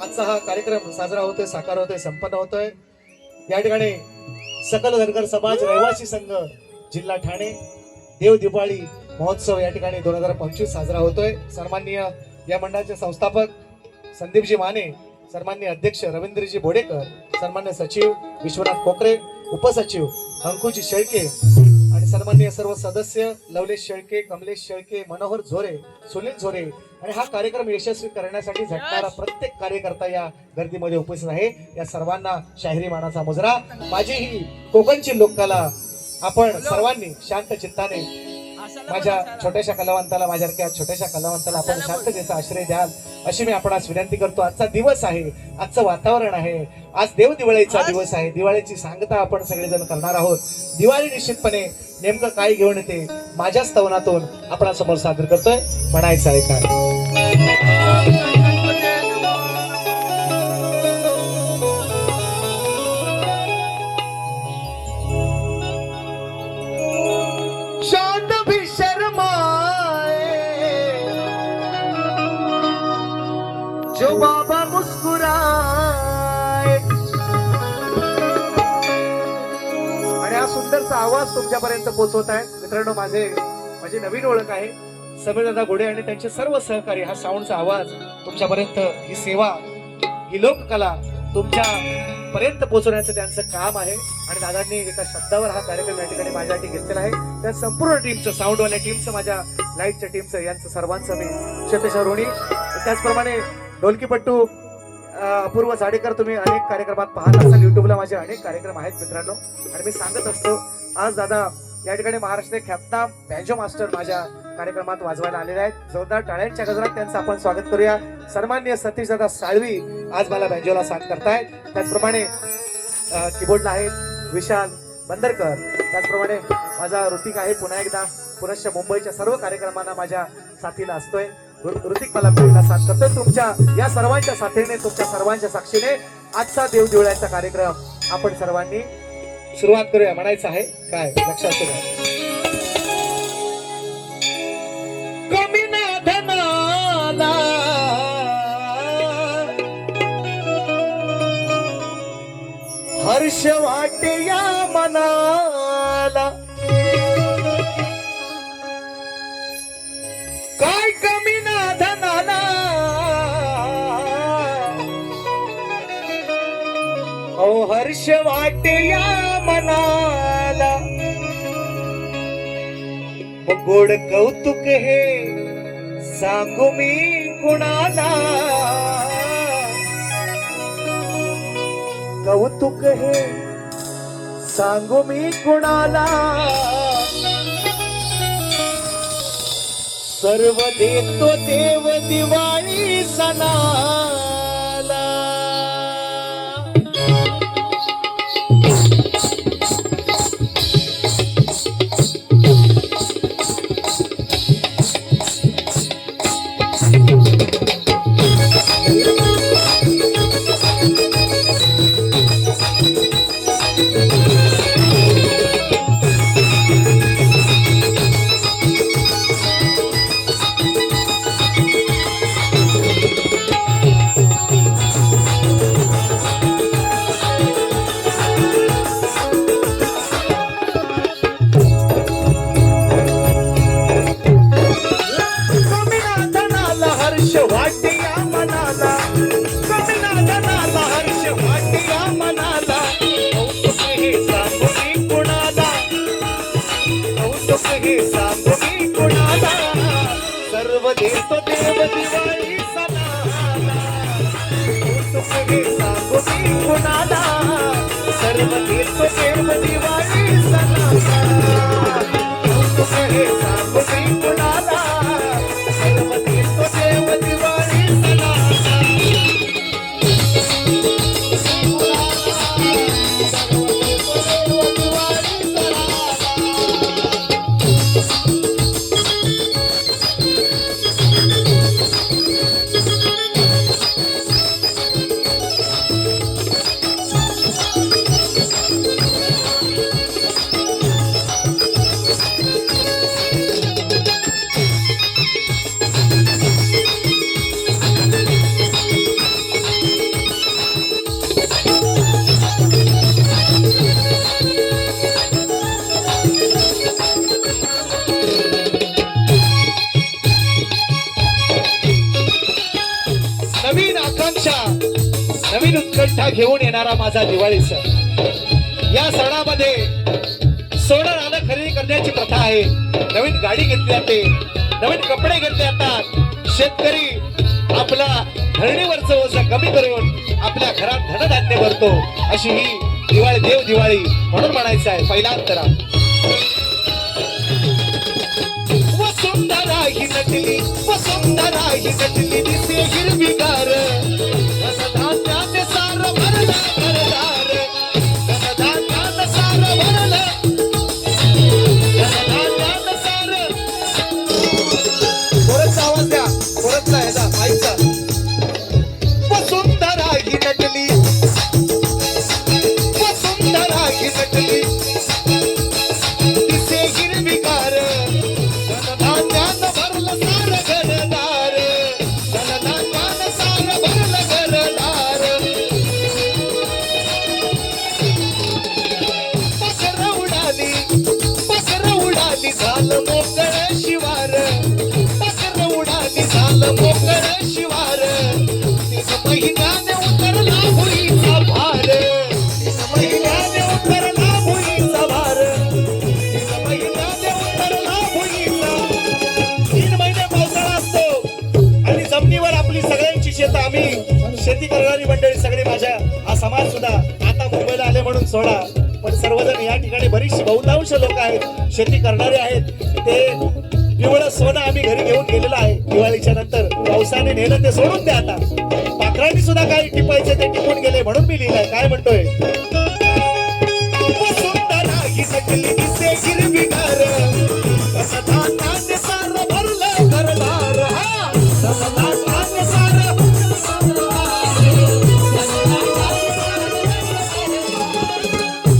आजचा हा कार्यक्रम साजरा होतोय, साकार होतोय, संपन्न होतोय। या ठिकाणी सकल धनगर समाज रहिवासी संघ जिल्हा ठाणे देव दिवाळी महोत्सव या ठिकाणी 2025 साजरा होतोय। सन्माननीय या मंडळाचे संस्थापक संदीपजी माने, सन्माननीय अध्यक्ष रवींद्रजी बोडेकर, सन्मान्य सचिव विश्वनाथ कोकरे, उपसचिव अंकुजी शेळके आणि सन्माननीय सर्व सदस्य लवलेश शेळके, कमलेश शेळके, मनोहर झोरे, सुनील झोरे आणि हा कार्यक्रम यशस्वी करण्यासाठी झटणारा प्रत्येक कार्यकर्ता या गर्दीमध्ये उपस्थित आहे। या सर्वांना शाहिरी मानाचा मुजरा। माझी ही कोकणची लोककला आपण सर्वांनी शांत चित्ताने माझ्या छोट्याशा कलावंताला, माझ्यासारख्या छोट्याशा कलावंताला आपण शांततेचा आश्रय द्याल अशी मी आपणास विनंती करतो। आजचा दिवस आहे, आजचं वातावरण आहे, आज देव दिवाळीचा दिवस आहे। दिवाळीची सांगता आपण सगळेजण करणार आहोत। दिवाळी निश्चितपणे नेमकं काय घेऊन येते माझ्या स्तवनातून आपणासमोर सादर करतोय। म्हणायचं आहे काय शांत भी शर्माए जो बाबा मुस्कुराए। आणि हा सुंदरसा आवाज तुमच्यापर्यंत पोहोचवत आहे मित्रांनो। माझी नवीन ओळख आहे समीरदादा घोडे आणि त्यांचे सर्व सहकारी। हा साऊंडचा आवाज तुमच्यापर्यंत, ही सेवा, ही लोककला तुमच्या पर्यंत पोहोचवण्याचं त्यांचं काम आहे। आणि दादांनी एका शब्दावर हा कार्यक्रम या ठिकाणी माझ्यासाठी घेतलेला आहे। त्या संपूर्ण टीमचं, साऊंडवाल्या टीमचं, माझ्या लाईटच्या टीमचं, यांचं सर्वांचं मी शतशः ऋणी। त्याचप्रमाणे ढोलकीपट्टू अपूर्व साडेकर, तुम्ही अनेक कार्यक्रमात पाहत असाल, युट्यूबला माझे अनेक कार्यक्रम आहेत मित्रांनो। आणि मी सांगत असतो आज दादा या ठिकाणी महाराष्ट्राचे ख्यातनाम बँजो मास्टर माझ्या कार्यक्रमात वाजवायला आलेले आहेत। जोरदार टाळ्यांच्या गजरात त्यांचं आपण स्वागत करूया। सन्माननीय सतीश दादा साळवी आज मला बँजोला साथ करतायत। त्याचप्रमाणे कीबोर्डला आहेत विशाल बंदरकर। त्याचप्रमाणे माझा ऋतिक आहे, पुन्हा एकदा पुनश्च मुंबईच्या सर्व कार्यक्रमांना माझ्या साथीला असतोय। ऋतिक मला पहिला साथ करतोय। तुमच्या या सर्वांच्या साथीने, तुमच्या सर्वांच्या साक्षीने आजचा देव दिवाळीचा कार्यक्रम आपण सर्वांनी सुरुवात करूया। म्हणायचं आहे काय, लक्षात ठेवा। कमी ना धनाला हर्ष वाटे या मनाला, काय कमी ना धनाला ओ हर्ष वाटे या मनाला। गोड कौतुक हे सांगू मी कुणाला, कौतुक हे सांगू मी कुणाला। सर्व देतो देव दिवाळी सणाला। सर्व देतो देव दिवाळी सणाला, कौतुक हे सांगू मी कुणाला। सर्व देतो देव दिवाळी सणाला, कौतुक हे सांगू मी कुणाला। सर्व देतो देव दिवाळी सणाला। आकांक्षा नवीन उत्कंठा घेऊन येणारा माझा दिवाळी सण. या सणामध्ये सोनं नाणं खरेदी करण्याची प्रथा आहे. नवीन गाडी घेतली जाते, नवीन कपडे घेतले जातात. शेतकरी आपला धरणीवरचं ओझं कमी करून आपल्या घरात धनधान्य भरतो. अशी ही दिवाळी देव दिवाळी म्हणून म्हणायचं आहे. पहिला अंतरा वसुंधरा ही नटली, वसुंधरा ही नटली दिसे हिरवीगार. धनधान्याचे सार भरलं घरदार, धनधान्याचं सार भरलं, धनधान्याचं सार. परतचा आवाज द्या, परतचा ह्याचा माईकचा. वसुंधरा ही नटली, वसुंधरा ही नटली दिसे हिरवीगार. धनधान्यानं भरलं सार घरदार, धनधान्यानं सार भरलं घरदार. पाखरं उडाली, पाखरं उडाली झालं मोकळं शिवार. पाखरं उडाली झालं मोकळं शिवार. 3 महिन्याने उतरला भुईचा भार, 3 महिन्याने उतरला भुईचा भार, 3 महिन्याने उतरला भुईचा. 3 महिने पावसाळा असतो आणि जमिनीवर आपली सगळ्यांची शेतं, आम्ही शेती करणारी मंडळी सगळी, माझ्या हा समाज सुद्धा आता मुंबईला आले म्हणून सोडा, पण सर्वजण या ठिकाणी बरीचशी बहुतांश लोक आहेत शेती करणारे आहेत. ते पिवळं सोनं आम्ही घरी घेऊन गेलेलं आहे. दिवाळीच्या नंतर पावसाने नेलं ते सोडून द्या. आता पाखरांनी सुद्धा काही टिपायचे ते टिपून गेले म्हणून मी लिहिलंय. काय म्हणतोय? वसुंधरा ही नटली दिसे हिरवीगार. धनधान्याचे सार भरलं घरदार. धनधान्याचे सार.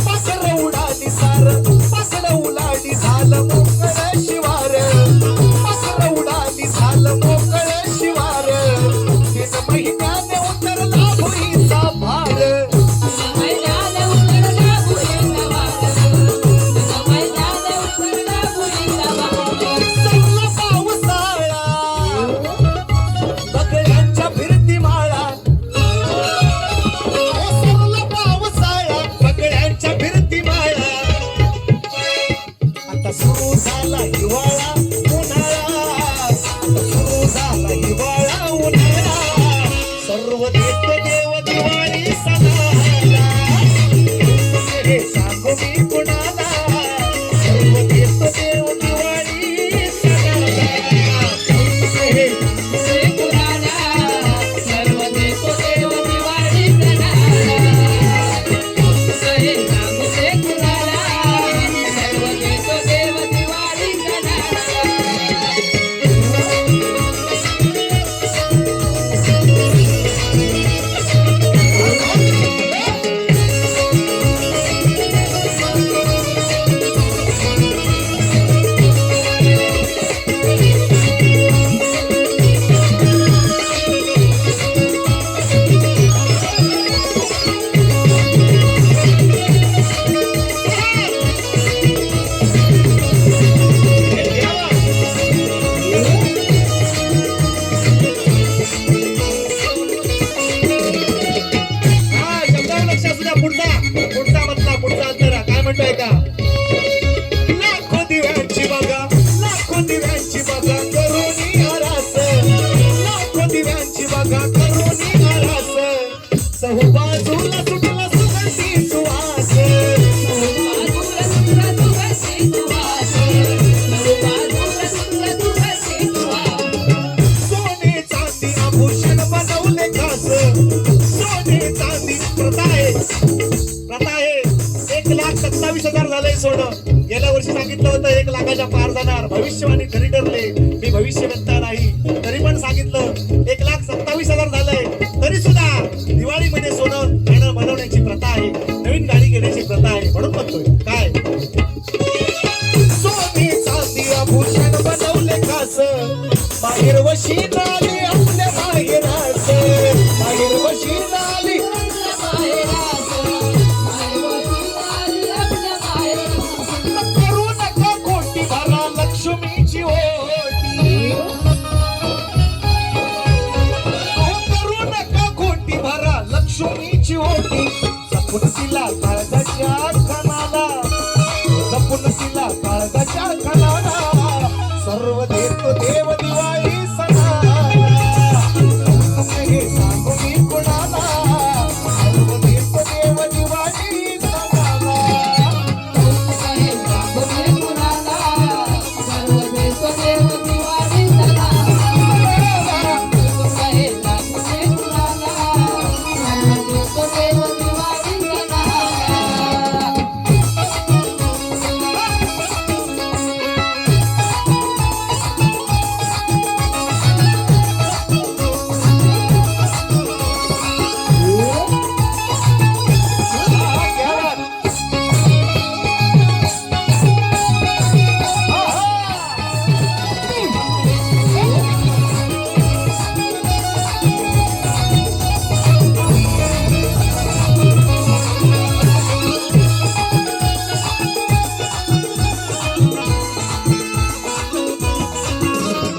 पाखरं उडाली सार, पाखरं उडाली झालं मोकळं शिवार. पाखरं उडाली झालं मोकळं शिवार. 3 महिन्याने उतरला भुईचा भार. सरला पावसाळा बगड्यांच्या फिरती माळा. सरला पावसाळा बगड्यांच्या फिरती माळा. आता सुरू झाला हिवाळा उन्हाळा, सुरू झाला हिवाळा उन्हाळा. सर्व देतो देव दिवाळी सणाला, हे सांगू मी कुणाला. सर्व देतो देव दिवाळी सणाला, हे पुढचा म्हटला पुढचा अंतरा काय म्हणतोय का? लाखो दिव्यांची बघा, लाखो दिव्यांची बघा करुणी आरास. लाखो दिव्यांची बघा करुणी आरास. चहूबाजूला सुटला सुगंधी सुवास. सोने चांदी आभूषण बनवले खास. सोने चांदी प्रथा आहे, प्रथा आहे. 1,27,000 झालंय सोनं. गेल्या वर्षी सांगितलं होतं 1 लाखाच्या पार जाणार. भविष्यवाणी खरी ठरली. मी भविष्यवक्ता नाही, तरी पण सांगितलं 1,27,000 झालंय. तरी सुद्धा दिवाळीमध्ये सोनं नाणं बनवण्याची प्रथा आहे, नवीन गाडी घेण्याची प्रथा आहे. म्हणून म्हणतोय काय? सोने चांदी आभूषण बनवले खास. बाहेर वशी नाली आपल्या बाहेरास. बाहेर वशी नाली करू नका कोटी भरा लक्ष्मीची ओटी. करू नका मोठी जपून तिला काळजाच्या खणाला जपून तिला काळजाच्या खणाला सर्व देतो देव दिवाळी सणाला हे सांगू मी कुणाला सर्व देतो देव दिवाळी सणाला हे सांगू मी कुणाला सर्व देतो देव दिवाळी सणाला हे सांगू मी कुणाला सर्व देतो देव दिवाळी सणाला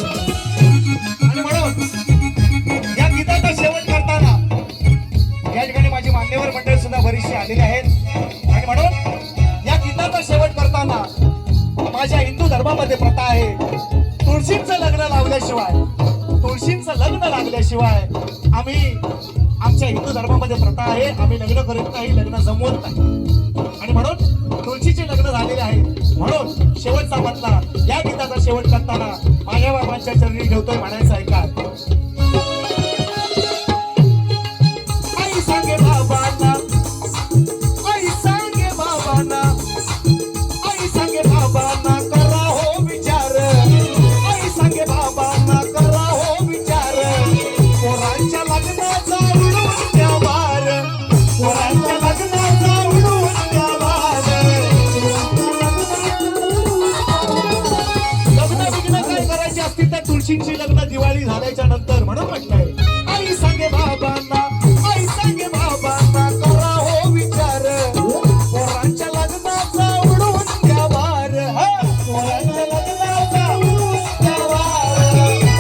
आणि म्हणून या गीताचा शेवट करताना या ठिकाणी माझी मान्यवर मंडळी सुद्धा बरीचशी आलेली आहेत आणि म्हणून या गीताचा शेवट करताना माझ्या हिंदू धर्मामध्ये प्रथा आहे तुळशींचं लग्न लागल्याशिवाय आम्ही आमच्या हिंदू धर्मामध्ये प्रथा आहे आम्ही लग्न करीत नाही लग्न जमवत नाही आणि म्हणून तुळशीचे लग्न झालेले आहे म्हणून शेवटचा बदला या गीताचा शेवट करताना माझ्या बाबांच्या चरणी ठेवतोय म्हणायचं ऐका आई सांगे बाबांना आई सांगे बाबांना आई सांगे बाबांना करा हो विचार आई सांगे बाबांना करा हो विचार पोरांच्या लग्नाचा उडवून द्या वार पोरांच्या लग्नाचा उडवून द्या वार लग्न बिग्न काय करायचे असतील त्या तुळशींची लग्न दिवाळी झाल्याच्या नंतर म्हणून म्हटलंय आई सांगे बाबांना आई सांगे बाबांना करा हो विचार पोरांच्या लग्नाचा उडवून द्या वार पोरांच्या लग्नाचा उडवून द्या वार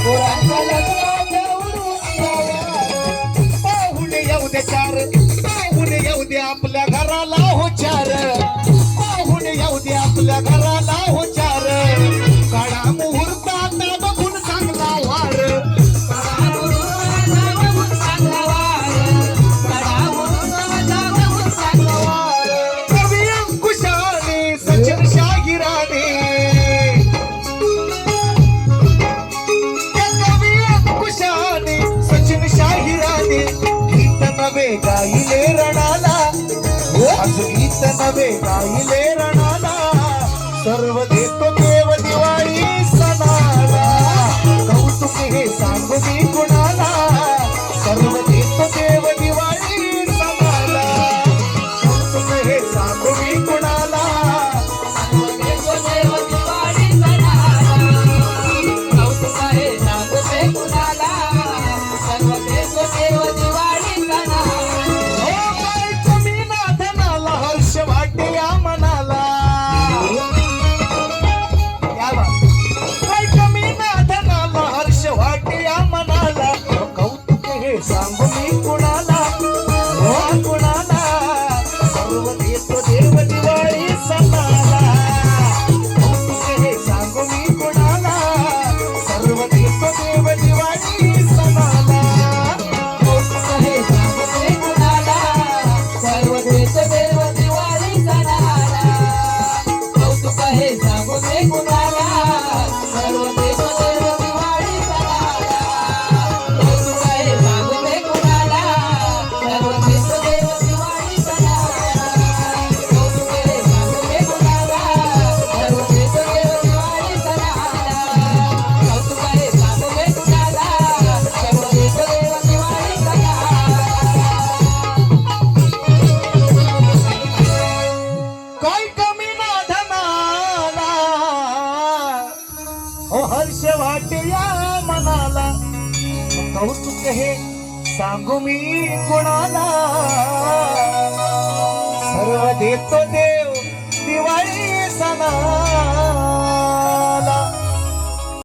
पोरांच्या लग्नाचा उडवून द्या वार पाहुणे येऊ दे चार पाहुणे येऊ दे आपल्या घराला हो चार पाहुणे येऊ दे आपल्या घराला हो चार काळा मुहूर्तात बघून चांगला वार काळा मुहूर्ताचा बघून चांगला वार काळा मुहूर्ताचा बघून चांगला वार कवी अंकुशाने सचिन शाहिराने कवी अंकुशाने सचिन शाहिराने गीत नवे गाईले रणाला आज गीत नवे गाईले रणाला सर्व देतो देव दिवाळी सणाला कौतुक हे सांगू मी कुणाला सर्व देतो देव दिवाळी सणाला कौतुक हे सांगू मी कुणाला सर्व देतो देव दिवाळी सणाला कौतुक हे सांगू मी कुणाला सर्व देतो देव दिवाळी सणाला हो काय कमी नाथनाला हर्ष वाटे या मनाला या बा. काय कमी नाथनाला हर्ष वाटे या मनाला कौतुक हे सांगू मी कुणाला हो कुणाला सर्व देतो देव दिवाळी सणाला कौतुक हे सांगू मी कुणाला सर्व देतो देव दिवाळी सणाला कौतुक हे सांगू मी कुणाला सर्व देतो देव दिवाळी सणाला कौतुक हे सांगू मी कुणाला सर्व देतो देव दिवाळी सणाला कौतुक हे सांगू मी कुणाला सर्व देतो देव दिवाळी सणाला कौतुक हे सांगू मी कुणाला सर्व देतो देव दिवाळी सणाला कौतुक हे सांगू मी कुणाला सर्व देतो देव दिवाळी सणाला काय कमी नाधनाला हो हर्ष वाटे या मनाला कौतुक हे सांगू मी कुणाला सर्व देतो देव दिवाळी सणा